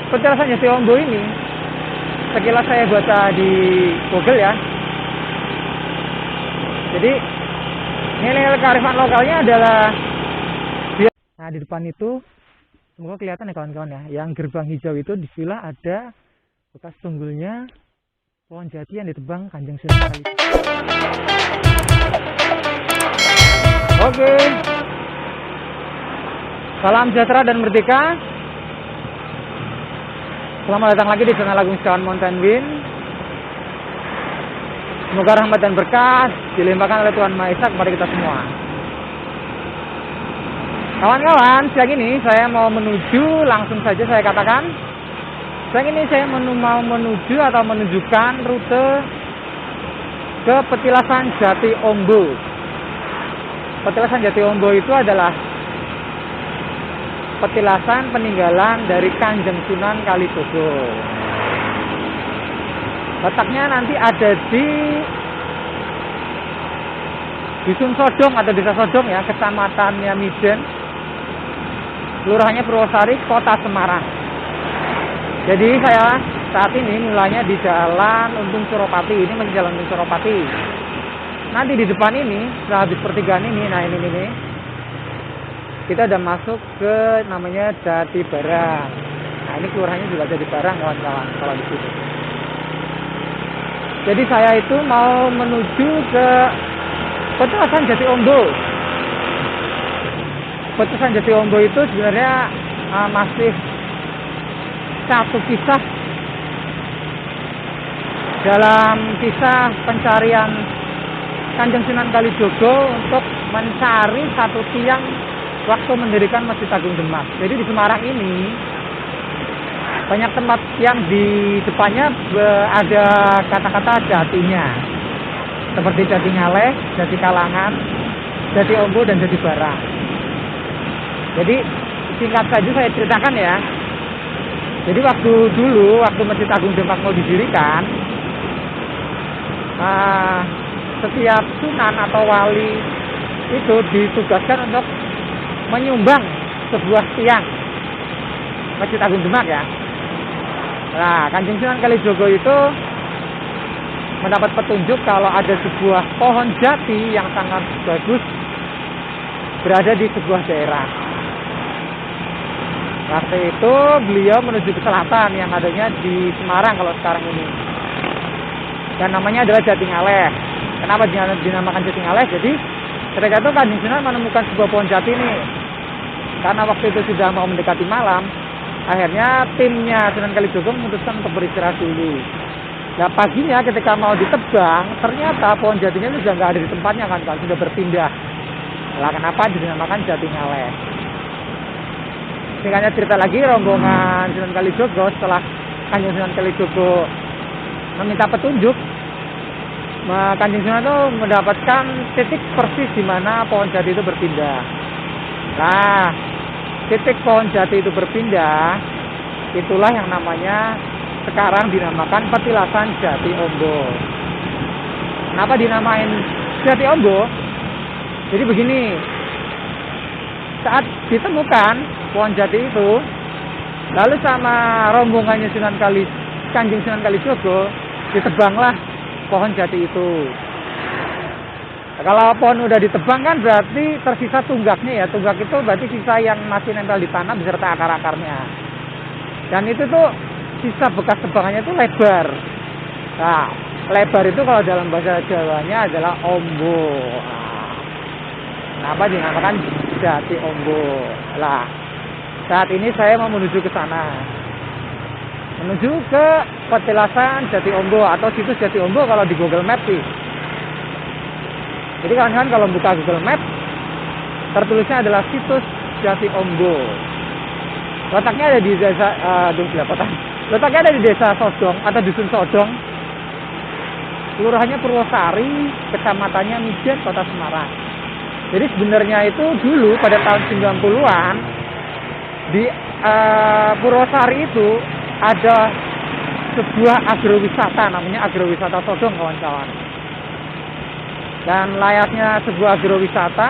petilasan Jati Ombo ini, sekilas saya baca di Google ya. Jadi nilai kearifan lokalnya adalah nah di depan itu semoga kelihatan ya kawan-kawan ya. Yang gerbang hijau itu di villa ada bekas tunggulnya pohon jati yang ditebang Kanjeng Sunan Kalijaga. Oke. Salam sejahtera dan merdeka. Selamat datang lagi di channel Agung Setiawan Mountain Wind. Semoga rahmat dan berkah dilimpahkan oleh Tuhan Maha Esa kepada kita semua. Kawan-kawan, siang ini saya mau menuju, langsung saja saya katakan, siang ini saya mau menuju atau menunjukkan rute ke petilasan Jati Ombo. Petilasan Jati Ombo itu adalah petilasan peninggalan dari Kanjeng Sunan Kalijaga. Letaknya nanti ada di Dusun Sodong atau Desa Sodong ya, kecamatannya Miden, kelurahannya Purwosari, Kota Semarang. Jadi saya saat ini mulanya di Jalan Untung Suropati, ini menuju Jalan Untung Suropati. Nanti di depan ini, setelah habis pertigaan ini, nah ini, kita udah masuk ke namanya Jati Barang. Nah ini kelurahannya juga Jati Barang kawan-kawan kalau di situ. Jadi saya itu mau menuju ke petilasan Jati Ombo. Petilasan Jati Ombo itu sebenarnya masih satu kisah dalam kisah pencarian Kanjeng Sunan Kalijaga untuk mencari satu tiang waktu mendirikan Masjid Agung Demak. Jadi di Semarang ini banyak tempat yang di depannya ada kata-kata jatinya, seperti Jati Ngaleh, Jati Kalangan, Jati Ombo, dan Jati Barang. Jadi singkat saja saya ceritakan ya. Jadi waktu Masjid Agung Demak mau didirikan, setiap sunan atau wali itu ditugaskan untuk menyumbang sebuah tiang Masjid Agung Demak ya. Nah, Kanjeng Sunan Kalijaga itu mendapat petunjuk kalau ada sebuah pohon jati yang sangat bagus berada di sebuah daerah. Waktu itu beliau menuju ke selatan yang adanya di Semarang kalau sekarang ini. Dan namanya adalah Jati Ngaleh. Kenapa dinamakan Jati Ngaleh? Jadi ketika itu Kanjeng Sunan menemukan sebuah pohon jati nih. Karena waktu itu sudah mau mendekati malam, akhirnya timnya Sunan Kalijaga memutuskan untuk beristirahat dulu. Nah paginya ketika mau ditebang, ternyata pohon jatinya sudah nggak ada di tempatnya kan, sudah berpindah. Lah kenapa dinamakan Jati Ngaleh? Singkatnya cerita lagi, rombongan Sunan Kalijaga setelah Kanjeng Sunan Kalijaga meminta petunjuk, Kanjeng Sunan itu mendapatkan titik persis di mana pohon jati itu berpindah. Nah, titik pohon jati itu berpindah, itulah yang namanya sekarang dinamakan petilasan Jati Ombo. Kenapa dinamain Jati Ombo? Jadi begini, saat ditemukan pohon jati itu, lalu sama rombongannya Kanjeng Sunan Kalijaga, ditebanglah pohon jati itu. Kalau pohon udah ditebang kan berarti tersisa tunggaknya ya. Tunggak itu berarti sisa yang masih nempel di tanah beserta akar-akarnya. Dan itu tuh sisa bekas tebangannya itu lebar. Nah, lebar itu kalau dalam bahasa Jawanya adalah ombo. Nah, kenapa dinamakan Jati Ombo? Lah, saat ini saya mau menuju ke sana. Menuju ke petilasan Jati Ombo atau situs Jati Ombo kalau di Google Maps sih. Jadi kawan-kawan kalau buka Google Maps, tertulisnya adalah situs Jati Ombo. Letaknya ada di desa, letaknya ada di Desa Sodong atau Dusun Sodong. Kelurahannya Purwosari, kecamatannya Miden, Kota Semarang. Jadi sebenarnya itu dulu pada tahun 90-an di Purwosari itu ada sebuah agrowisata, namanya agrowisata Sodong kawan-kawan. Dan layaknya sebuah agrowisata,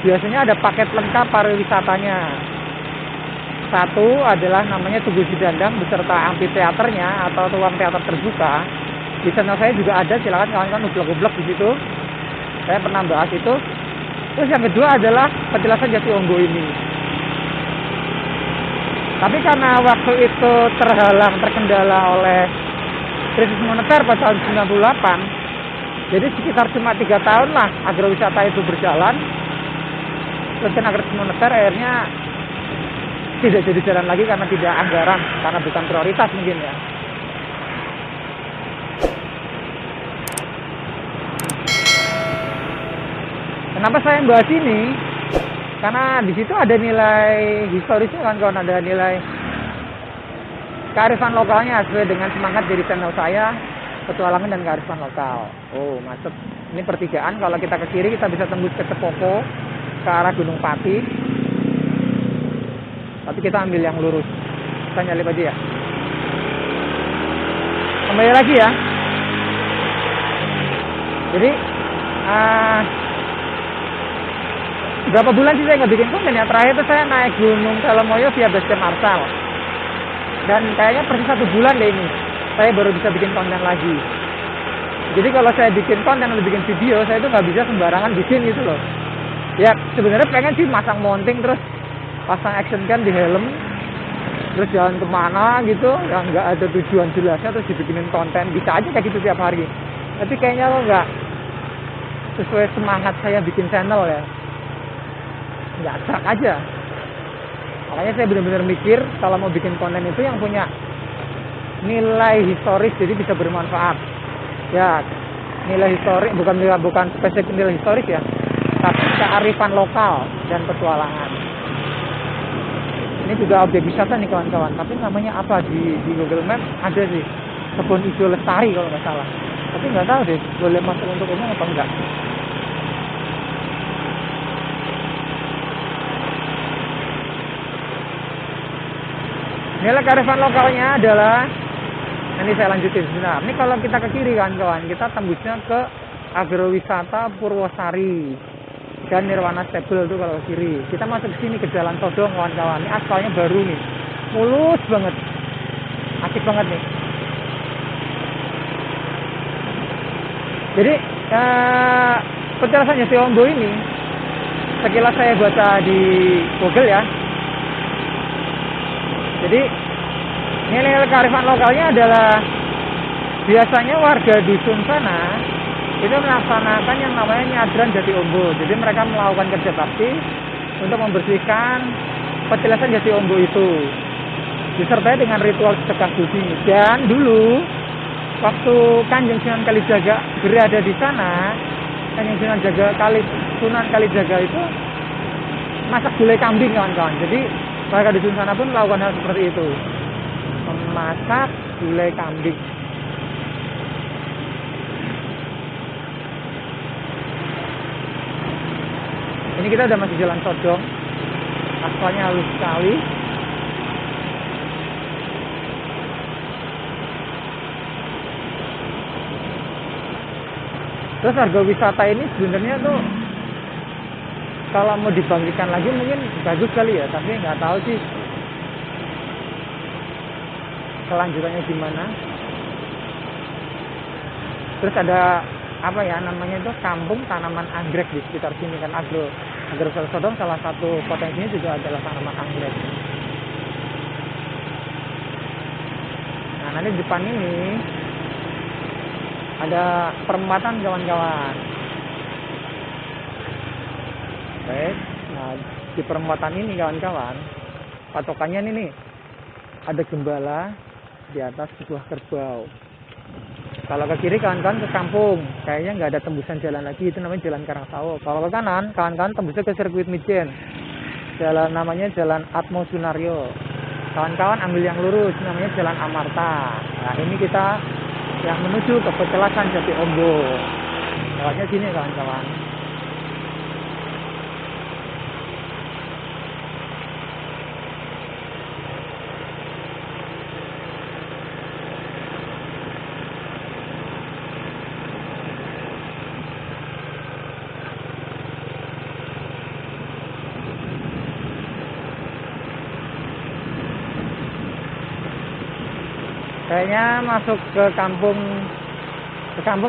biasanya ada paket lengkap pariwisatanya. Satu adalah namanya Tugu Cidandang beserta amphitheaternya atau ruang teater terbuka. Di channel saya juga ada, silakan kawan-kawan ublek-ublek di situ. Saya pernah bahas itu. Terus yang kedua adalah petilasan Jati Onggo ini. Tapi karena waktu itu terkendala oleh krisis moneter pada tahun 98, jadi sekitar cuma 3 tahun lah agrowisata itu berjalan. Terus karena krisis moneter akhirnya tidak jadi jalan lagi karena tidak anggaran, karena bukan prioritas mungkin ya. Kenapa saya membahas ini? Karena di situ ada nilai historisnya kan, kawan, ada nilai kearifan lokalnya sesuai dengan semangat dari channel saya, petualangan dan kearifan lokal. Oh, masuk. Ini pertigaan, kalau kita ke kiri kita bisa tembus ke Cepoko, ke arah Gunung Pati. Tapi kita ambil yang lurus. Kita nyalip aja ya. Kembali lagi ya. Jadi, berapa bulan sih saya nggak bikin konten ya. Terakhir itu saya naik Gunung Telemoyo via Basecamp Marsal. Dan kayaknya persis 1 bulan deh ini saya baru bisa bikin konten lagi. Jadi kalau saya bikin konten atau bikin video, saya itu nggak bisa sembarangan bikin gitu loh. Ya sebenarnya pengen sih masang mounting terus pasang action cam di helm, terus jalan kemana gitu, yang nggak ada tujuan jelasnya terus dibikinin konten. Bisa aja kayak gitu tiap hari. Tapi kayaknya lo nggak sesuai semangat saya bikin channel ya. Nggak serak aja. Makanya saya benar-benar mikir kalau mau bikin konten itu yang punya nilai historis, jadi bisa bermanfaat. Ya, nilai historis bukan spesifik nilai historis ya, tapi kearifan lokal dan petualangan. Ini juga objek wisata nih kawan-kawan, tapi namanya apa di Google Maps ada sih, Kebun Ijo Lestari kalau nggak salah. Tapi nggak tahu deh, boleh masuk untuk umum atau enggak. Nilai kearifan lokalnya adalah, nanti saya lanjutin sebentar. Ini kalau kita ke kiri kawan-kawan, kita tembusnya ke agrowisata Purwosari dan Nirwana Stable itu kalau ke kiri. Kita masuk ke sini ke Jalan Todong kawan-kawan. Ini aspalnya baru nih, mulus banget, asik banget nih. Jadi petilasan Jati Onggo ini, sekilas saya baca di Google ya. Jadi nilai kearifan lokalnya adalah biasanya warga dusun sana itu melaksanakan yang namanya nyadran Jati Onggo. Jadi mereka melakukan kerja bakti untuk membersihkan petilasan Jati Onggo itu, disertai dengan ritual sedekah budi. Dan dulu waktu Kanjeng Sunan Kalijaga berada di sana, Kanjeng Sunan Kalijaga itu masak gulai kambing kawan-kawan. Jadi warga dusun sana pun melakukan hal seperti itu, memasak gulai kambing. Ini kita udah masih Jalan Todong, aspalnya halus sekali. Terus harga wisata ini sebenarnya tuh kalau mau dibangkitkan lagi mungkin bagus kali ya, tapi nggak tahu sih kelanjutannya gimana. Terus ada apa ya namanya itu, kampung tanaman anggrek di sekitar sini kan. Agrowisata Sodong salah satu potensinya juga adalah tanaman anggrek. Nah nanti di depan ini ada perempatan kawan-kawan. Baik, nah di perempatan ini kawan-kawan, patokannya ini nih, ada gembala di atas sebuah kerbau. Kalau ke kiri kawan-kawan ke kampung, kayaknya nggak ada tembusan jalan lagi, itu namanya Jalan Karangsawo. Kalau ke kanan, kawan-kawan tembusnya ke sirkuit Mijen, jalan namanya Jalan Atmo Sunario. Kawan-kawan ambil yang lurus, namanya Jalan Amarta. Nah ini kita yang menuju ke petilasan Jati Onggo. Lewatnya sini kawan-kawan. Kayaknya masuk ke kampung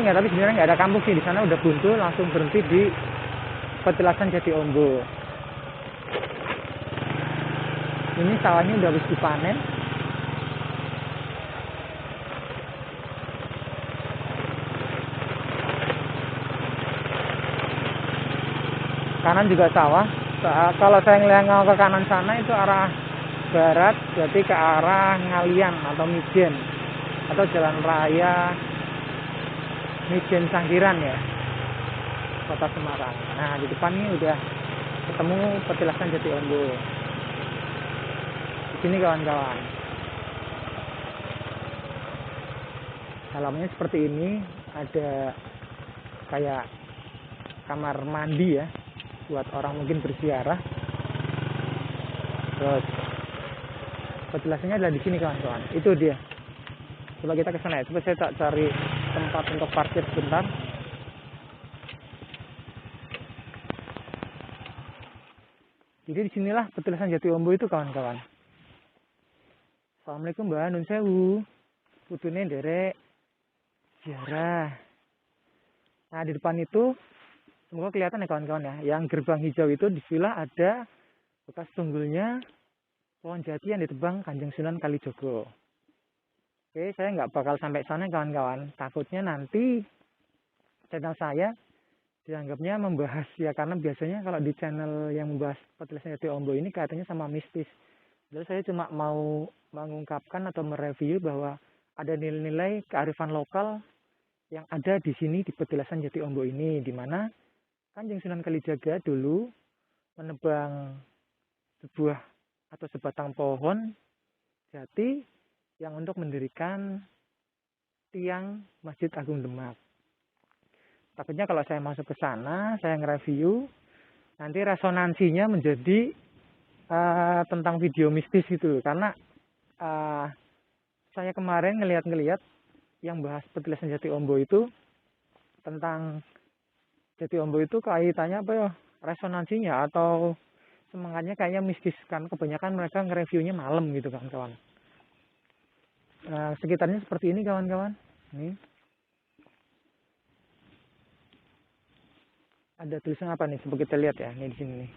ya, tapi sebenarnya nggak ada kampung sih di sana, udah buntu, langsung berhenti di petilasan Jati Ombo. Ini sawahnya udah habis dipanen. Kanan juga sawah. Kalau saya ngelengok ke kanan sana itu arah barat, berarti ke arah Ngalian atau Mijen atau jalan raya Mijen Sangkiran ya, Kota Semarang. Nah, di depan ini udah ketemu petilasan Jati Ombo. Di sini kawan-kawan. Halamannya seperti ini, ada kayak kamar mandi ya, buat orang mungkin berziarah. Terus petilasannya adalah di sini kawan-kawan. Itu dia. Coba kita ke sana ya. Coba saya tak cari tempat untuk parkir sebentar. Jadi disinilah petilasan Jati Ombo itu kawan-kawan. Assalamualaikum Mbak, nun sewu. Putune derek ziarah. Nah, di depan itu semoga kelihatan ya kawan-kawan ya. Yang gerbang hijau itu di villa ada bekas tunggulnya pohon jati yang ditebang Kanjeng Sunan Kalijogo. Oke, saya nggak bakal sampai sana kawan-kawan. Takutnya nanti channel saya dianggapnya membahas ya, karena biasanya kalau di channel yang membahas petilasan Jati Ombo ini kaitannya sama mistis. Jadi saya cuma mau mengungkapkan atau mereview bahwa ada nilai-nilai kearifan lokal yang ada di sini di petilasan Jati Ombo ini, di mana Kanjeng Sunan Kalijaga dulu menebang sebuah atau sebatang pohon jati yang untuk mendirikan tiang Masjid Agung Demak. Takutnya kalau saya masuk ke sana, saya nge-review, nanti resonansinya menjadi tentang video mistis gitu. Karena saya kemarin ngeliat yang bahas petilasan Jati Ombo itu, tentang Jati Ombo itu kaitannya apa ya, resonansinya atau semangatnya kayaknya mistis, kan kebanyakan mereka nge-reviewnya malam gitu kan kawan. Sekitarnya seperti ini kawan-kawan. Nih ada tulisan apa nih? Coba kita lihat ya, nih di sini nih.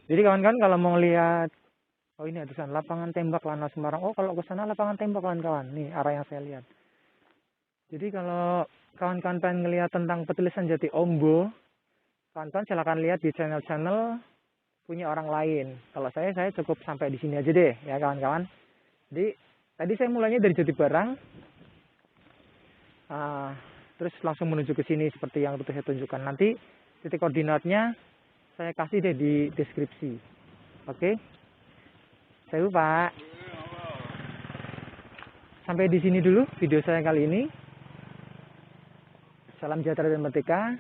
Jadi kawan-kawan kalau mau lihat, oh ini ada tulisan lapangan tembak Lanau Semarang. Oh, kalau ke sana lapangan tembak kawan-kawan. Nih arah yang saya lihat. Jadi kalau kawan-kawan pengen ngelihat tentang petilasan Jati Ombo, kawan-kawan silahkan lihat di channel-channel punya orang lain. Kalau saya cukup sampai di sini aja deh ya kawan-kawan. Jadi tadi saya mulainya dari Jati Barang, terus langsung menuju ke sini seperti yang saya tunjukkan. Nanti titik koordinatnya saya kasih deh di deskripsi. Oke? Saya lupa. Sampai di sini dulu video saya kali ini. Salam sejahtera dan merdeka.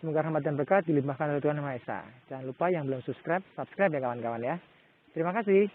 Semoga rahmat dan berkat dilimpahkan oleh Tuhan Yang Maha Esa. Jangan lupa yang belum subscribe ya kawan-kawan ya. Terima kasih.